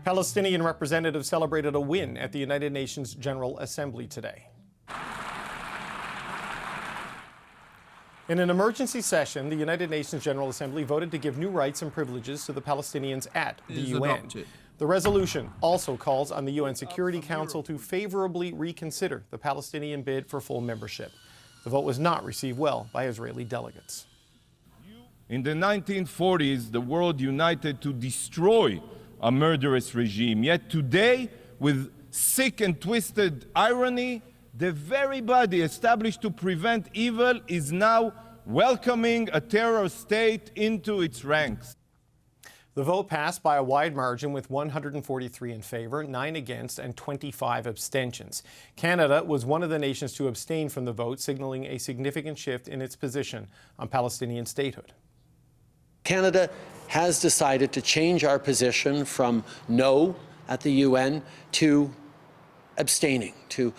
Palestinian representatives celebrated a win at the United Nations General Assembly today. In an emergency session, the United Nations General Assembly voted to give new rights and privileges to the Palestinians at the UN. The resolution also calls on the UN Security Council to favorably reconsider the Palestinian bid for full membership. The vote was not received well by Israeli delegates. In the 1940s, the world united to destroy a murderous regime. Yet today, with sick and twisted irony, the very body established to prevent evil is now welcoming a terror state into its ranks. The vote passed by a wide margin with 143 in favor, 9 against, and 25 abstentions. Canada was one of the nations to abstain from the vote, signaling a significant shift in its position on Palestinian statehood. Canada has decided to change our position from no at the UN to abstaining, to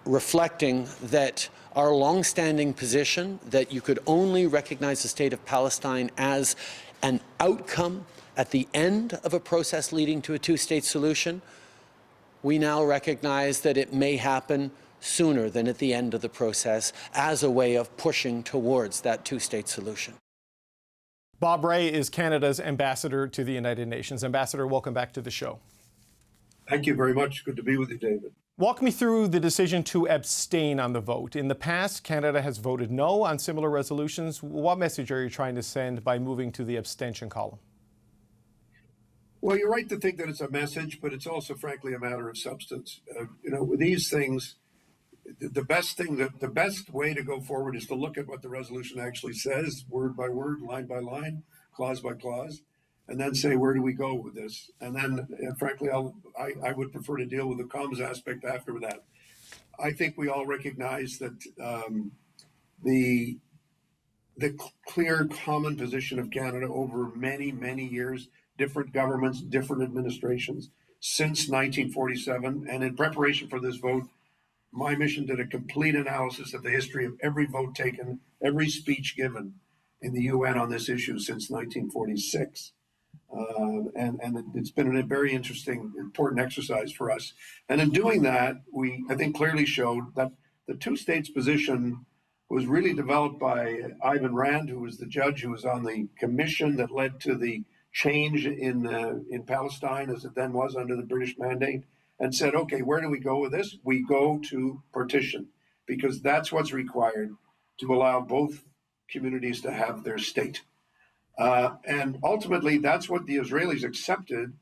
reflecting that our long-standing position that you could only recognize the state of Palestine as an outcome at the end of a process leading to a two-state solution, we now recognize that it may happen sooner than at the end of the process as a way of pushing towards that two-state solution. Bob Rae is Canada's ambassador to the United Nations. Ambassador, welcome back to the show. Thank you very much. Good to be with you, David. Walk me through the decision to abstain on the vote. In the past, Canada has voted no on similar resolutions. What message are you trying to send by moving to the abstention column? Well, you're right to think that it's a message, but it's also, frankly, a matter of substance. With these things, the best way to go forward is to look at what the resolution actually says, word by word, line by line, clause by clause, and then say, where do we go with this? And then, frankly, I would prefer to deal with the comms aspect after that. I think we all recognize that the clear common position of Canada over many, many years, different governments, different administrations, since 1947, and in preparation for this vote, my mission did a complete analysis of the history of every vote taken, every speech given in the UN on this issue since 1946. And it's been a very interesting, important exercise for us. And in doing that, I think, clearly showed that the two states position was really developed by Ivan Rand, who was the judge who was on the commission that led to the change in Palestine, as it then was under the British mandate, and said, okay, where do we go with this? We go to partition, because that's what's required to allow both communities to have their state. And ultimately, that's what the Israelis accepted,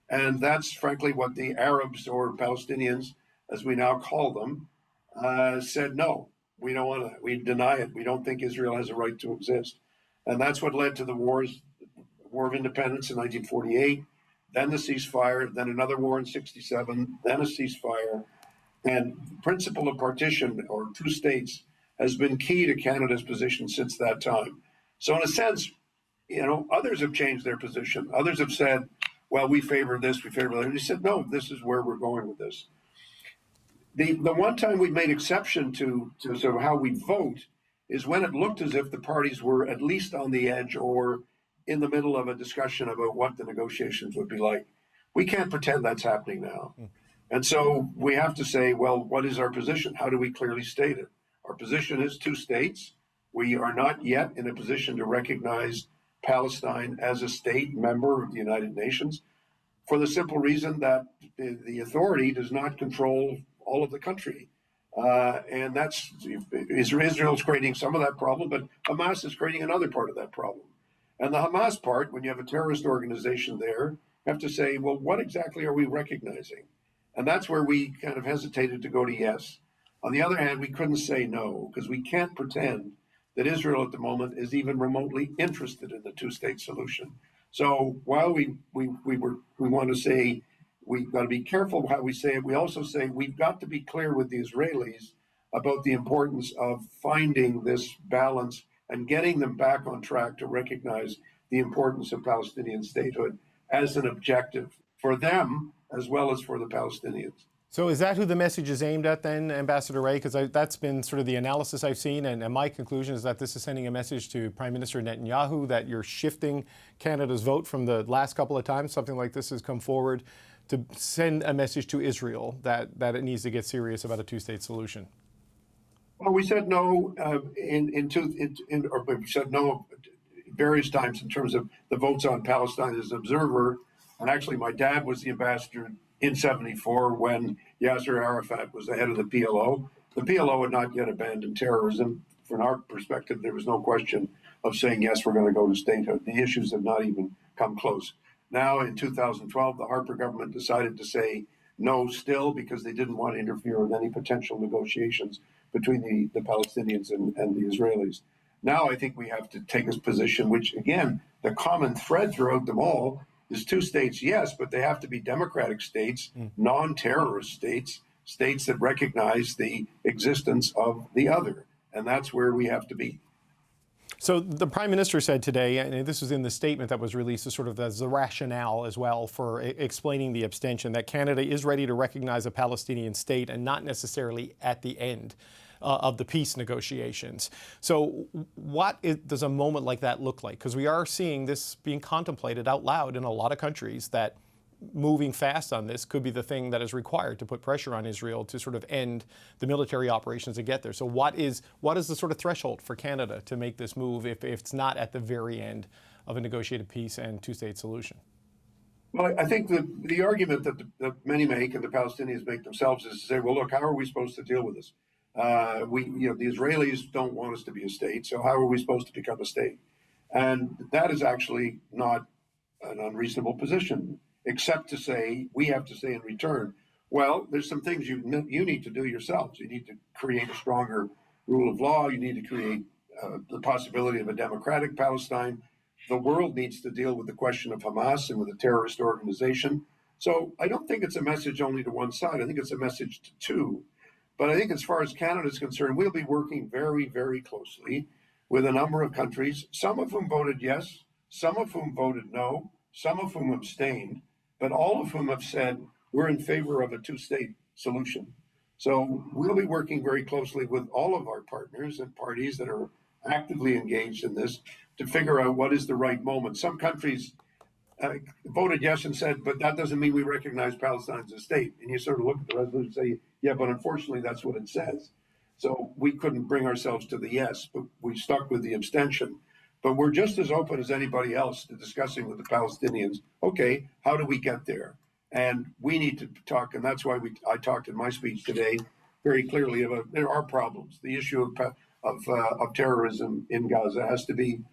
and that's frankly what the Arabs, or Palestinians, as we now call them, said, no, we don't want to, we deny it. We don't think Israel has a right to exist. And that's what led to the War of Independence in 1948, then the ceasefire, then another war in 1967, then a ceasefire. And the principle of partition, or two states, has been key to Canada's position since that time. So in a sense, others have changed their position. Others have said, well, we favor this, we favor that. And he said, no, this is where we're going with this. The one time we made exception to sort of how we vote is when it looked as if the parties were at least on the edge or in the middle of a discussion about what the negotiations would be like. We can't pretend that's happening now. And so we have to say, well, what is our position? How do we clearly state it? Our position is two states. We are not yet in a position to recognize Palestine as a state member of the United Nations, for the simple reason that the authority does not control all of the country. And that's, Israel's creating some of that problem, but Hamas is creating another part of that problem. And the Hamas part, when you have a terrorist organization there, you have to say, well, what exactly are we recognizing? And that's where we kind of hesitated to go to yes. On the other hand, we couldn't say no, because we can't pretend that Israel at the moment is even remotely interested in the two-state solution. So while we want to say we've got to be careful how we say it, we also say we've got to be clear with the Israelis about the importance of finding this balance and getting them back on track to recognize the importance of Palestinian statehood as an objective for them as well as for the Palestinians. So is that who the message is aimed at then, Ambassador Rae? Because that's been sort of the analysis I've seen, and my conclusion is that this is sending a message to Prime Minister Netanyahu that you're shifting Canada's vote from the last couple of times something like this has come forward to send a message to Israel that it needs to get serious about a two-state solution. Well, we said no or we said no various times in terms of the votes on Palestine as an observer. And actually, my dad was the ambassador in '74 when Yasser Arafat was the head of the PLO. The PLO had not yet abandoned terrorism. From our perspective, there was no question of saying, yes, we're going to go to statehood. The issues have not even come close. Now, in 2012, the Harper government decided to say no still because they didn't want to interfere with any potential negotiations between the Palestinians and the Israelis. Now, I think we have to take this position, which, again, the common thread throughout them all is two states, yes, but they have to be democratic states, non-terrorist states, states that recognize the existence of the other. And that's where we have to be. So the Prime Minister said today, and this was in the statement that was released as sort of as the rationale as well for explaining the abstention, that Canada is ready to recognize a Palestinian state and not necessarily at the end of the peace negotiations. So does a moment like that look like? Because we are seeing this being contemplated out loud in a lot of countries, that moving fast on this could be the thing that is required to put pressure on Israel to sort of end the military operations and get there. So what is the sort of threshold for Canada to make this move if it's not at the very end of a negotiated peace and two-state solution? Well, I think the argument that many make and the Palestinians make themselves is to say, well, look, how are we supposed to deal with this? The Israelis don't want us to be a state, so how are we supposed to become a state? And that is actually not an unreasonable position, except to say we have to say in return, well, there's some things you need to do yourselves. You need to create a stronger rule of law. You need to create the possibility of a democratic Palestine. The world needs to deal with the question of Hamas and with a terrorist organization. So I don't think it's a message only to one side. I think it's a message to two. But I think as far as Canada is concerned, we'll be working very, very closely with a number of countries, some of whom voted yes, some of whom voted no, some of whom abstained, but all of whom have said we're in favor of a two-state solution. So we'll be working very closely with all of our partners and parties that are actively engaged in this to figure out what is the right moment. Some countries voted yes and said, but that doesn't mean we recognize Palestine as a state. And you sort of look at the resolution and say, yeah, but unfortunately that's what it says. So we couldn't bring ourselves to the yes, but we stuck with the abstention. But we're just as open as anybody else to discussing with the Palestinians, okay, how do we get there? And we need to talk, and that's why I talked in my speech today very clearly about there are problems. The issue of terrorism in Gaza has to be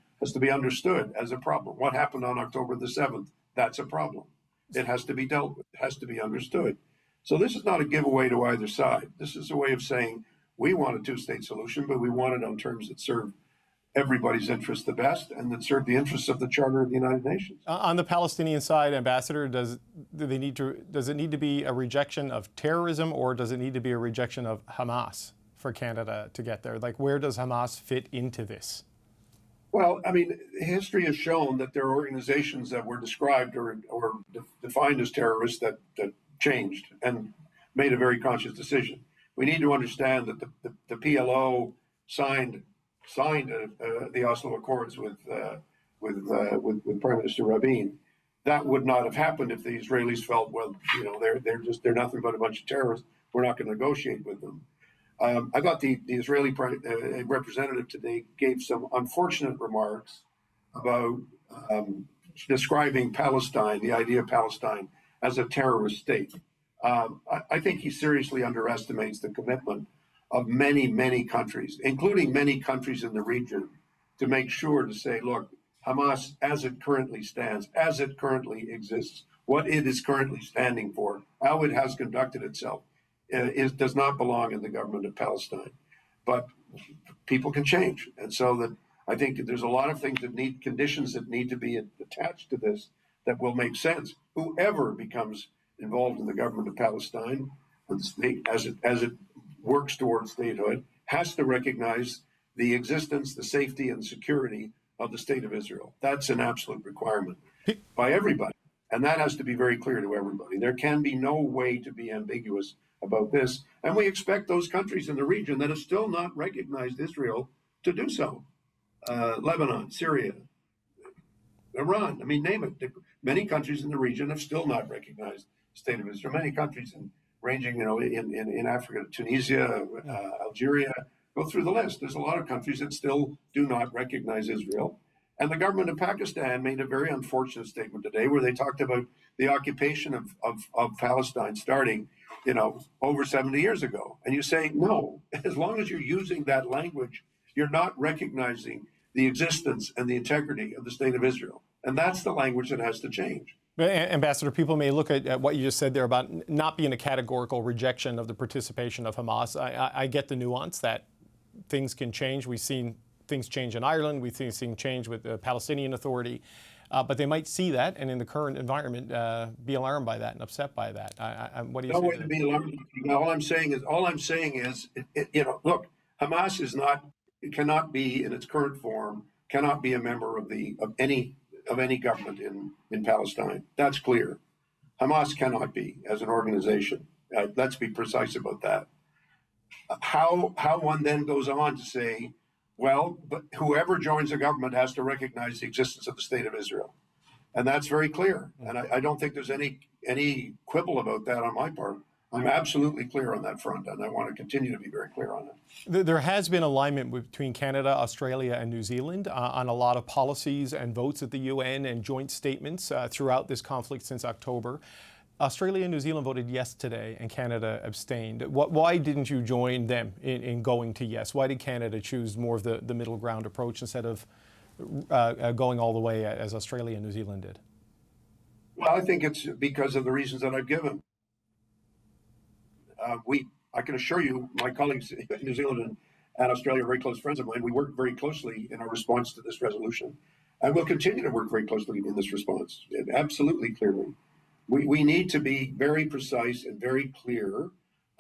understood as a problem. What happened on October the 7th, that's a problem. It has to be dealt with, it has to be understood. So this is not a giveaway to either side. This is a way of saying we want a two-state solution, but we want it on terms that serve everybody's interests the best and that serve the interests of the Charter of the United Nations. On the Palestinian side, Ambassador, does it need to be a rejection of terrorism, or does it need to be a rejection of Hamas for Canada to get there? Like, where does Hamas fit into this? Well, I mean, history has shown that there are organizations that were described or defined as terrorists that changed and made a very conscious decision. We need to understand that the PLO signed the Oslo Accords with Prime Minister Rabin. That would not have happened if the Israelis felt, well, you know, they're nothing but a bunch of terrorists. We're not going to negotiate with them. I thought the Israeli representative today gave some unfortunate remarks about describing Palestine, the idea of Palestine, as a terrorist state. I think he seriously underestimates the commitment of many, many countries, including many countries in the region, to make sure to say, look, Hamas, as it currently stands, as it currently exists, what it is currently standing for, how it has conducted itself, does not belong in the government of Palestine. But people can change. And so that I think there's a lot of things conditions that need to be attached to this that will make sense. Whoever becomes involved in the government of Palestine, as it works towards statehood, has to recognize the existence, the safety, and security of the state of Israel. That's an absolute requirement by everybody. And that has to be very clear to everybody. There can be no way to be ambiguous about this. And we expect those countries in the region that have still not recognized Israel to do so. Lebanon, Syria, Iran, I mean, name it. Many countries in the region have still not recognized the state of Israel. Many countries ranging, in Africa, Tunisia, Algeria, go through the list. There's a lot of countries that still do not recognize Israel. And the government of Pakistan made a very unfortunate statement today where they talked about the occupation of Palestine starting, over 70 years ago. And you say, no, as long as you're using that language, you're not recognizing the existence and the integrity of the state of Israel. And that's the language that has to change. Ambassador, people may look at what you just said there about not being a categorical rejection of the participation of Hamas. I get the nuance that things can change. We've seen things change in Ireland. We've seen change with the Palestinian Authority. But they might see that and in the current environment be alarmed by that and upset by that. What do you say? No way to be alarmed. All I'm saying is, look, Hamas cannot be in its current form, cannot be a member of any government in Palestine. That's clear. Hamas cannot be as an organization. Let's be precise about that. How one then goes on to say, well, but whoever joins the government has to recognize the existence of the state of Israel. And that's very clear. And I don't think there's any quibble about that on my part. I'm absolutely clear on that front, and I want to continue to be very clear on it. There has been alignment between Canada, Australia, and New Zealand on a lot of policies and votes at the UN and joint statements throughout this conflict since October. Australia and New Zealand voted yes today, and Canada abstained. Why didn't you join them in going to yes? Why did Canada choose more of the middle ground approach instead of going all the way as Australia and New Zealand did? Well, I think it's because of the reasons that I've given. I can assure you, my colleagues in New Zealand and Australia are very close friends of mine. We work very closely in our response to this resolution, and we'll continue to work very closely in this response. Absolutely clearly, we need to be very precise and very clear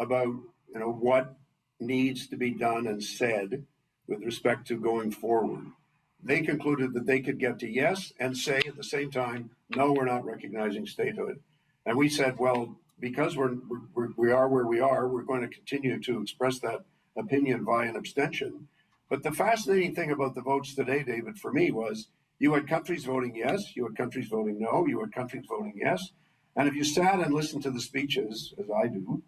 about what needs to be done and said with respect to going forward. They concluded that they could get to yes and say at the same time, no, we're not recognizing statehood, and we said, well, because we are where we are, we're going to continue to express that opinion via an abstention. But the fascinating thing about the votes today, David, for me was you had countries voting yes, you had countries voting no, you had countries voting yes. And if you sat and listened to the speeches, as I do,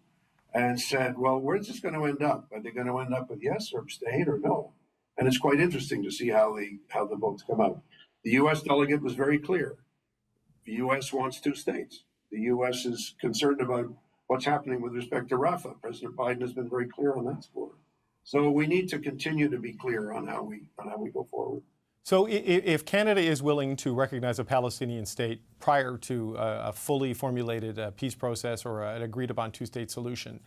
and said, well, where's this going to end up? Are they going to end up with yes or abstain or no? And it's quite interesting to see how the votes come out. The U.S. delegate was very clear. The U.S. wants two states. The U.S. is concerned about what's happening with respect to Rafah. President Biden has been very clear on that score. So we need to continue to be clear on how we go forward. So if Canada is willing to recognize a Palestinian state prior to a fully formulated peace process or an agreed-upon two-state solution,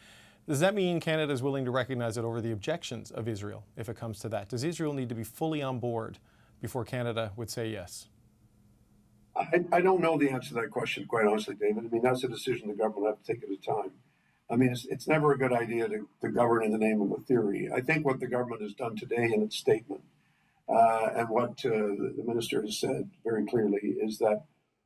does that mean Canada is willing to recognize it over the objections of Israel if it comes to that? Does Israel need to be fully on board before Canada would say yes? I don't know the answer to that question, quite honestly, David. I mean, that's a decision the government will have to take at a time. I mean, it's never a good idea to govern in the name of a theory. I think what the government has done today in its statement and what the minister has said very clearly is that,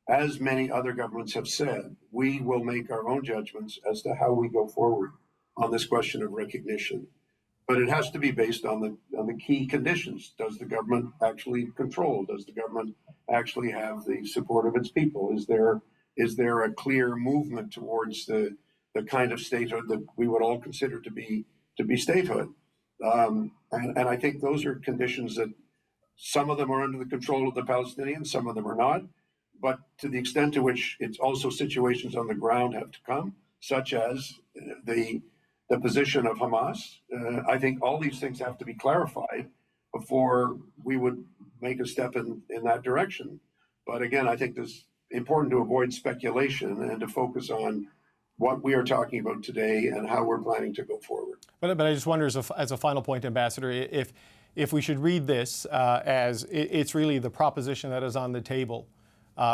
as many other governments have said, we will make our own judgments as to how we go forward on this question of recognition. But it has to be based on the key conditions. Does the government actually control? Does the government actually have the support of its people? Is there a clear movement towards the kind of statehood that we would all consider to be statehood? And I think those are conditions that some of them are under the control of the Palestinians, some of them are not. But to the extent to which it's also situations on the ground have to come, such as the position of Hamas, I think all these things have to be clarified before we would make a step in that direction. But again, I think it's important to avoid speculation and to focus on what we are talking about today and how we're planning to go forward. But I just wonder, as a final point, Ambassador, if we should read this as it's really the proposition that is on the table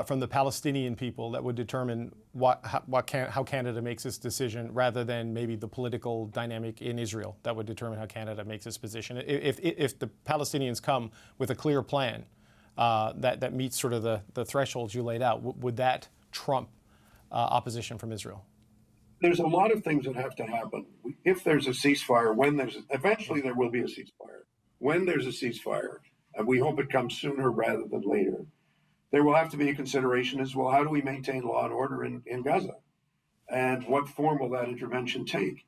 from the Palestinian people that would determine how Canada makes its decision, rather than maybe the political dynamic in Israel that would determine how Canada makes its position. If the Palestinians come with a clear plan that meets sort of the thresholds you laid out, would that trump opposition from Israel? there's a lot of things that have to happen. If there's a ceasefire, eventually there will be a ceasefire. When there's a ceasefire, and we hope it comes sooner rather than later, there will have to be a consideration as well, how do we maintain law and order in Gaza? And what form will that intervention take?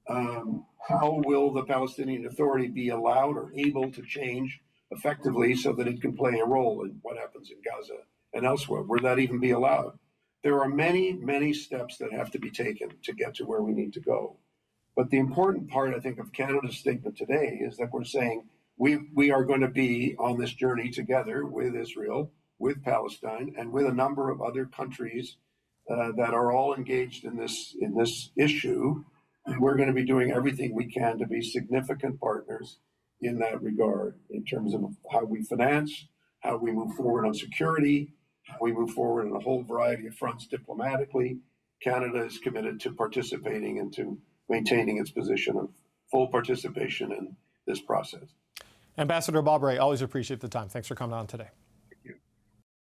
How will the Palestinian Authority be allowed or able to change effectively so that it can play a role in what happens in Gaza and elsewhere? Will that even be allowed? There are many, many steps that have to be taken to get to where we need to go. But the important part, I think, of Canada's statement today is that we're saying we are going to be on this journey together with Israel, with Palestine, and with a number of other countries that are all engaged in this issue. And we're going to be doing everything we can to be significant partners in that regard, in terms of how we finance, how we move forward on security, how we move forward on a whole variety of fronts diplomatically. Canada is committed to participating and to maintaining its position of full participation in this process. Ambassador Bob Rae, always appreciate the time. Thanks for coming on today.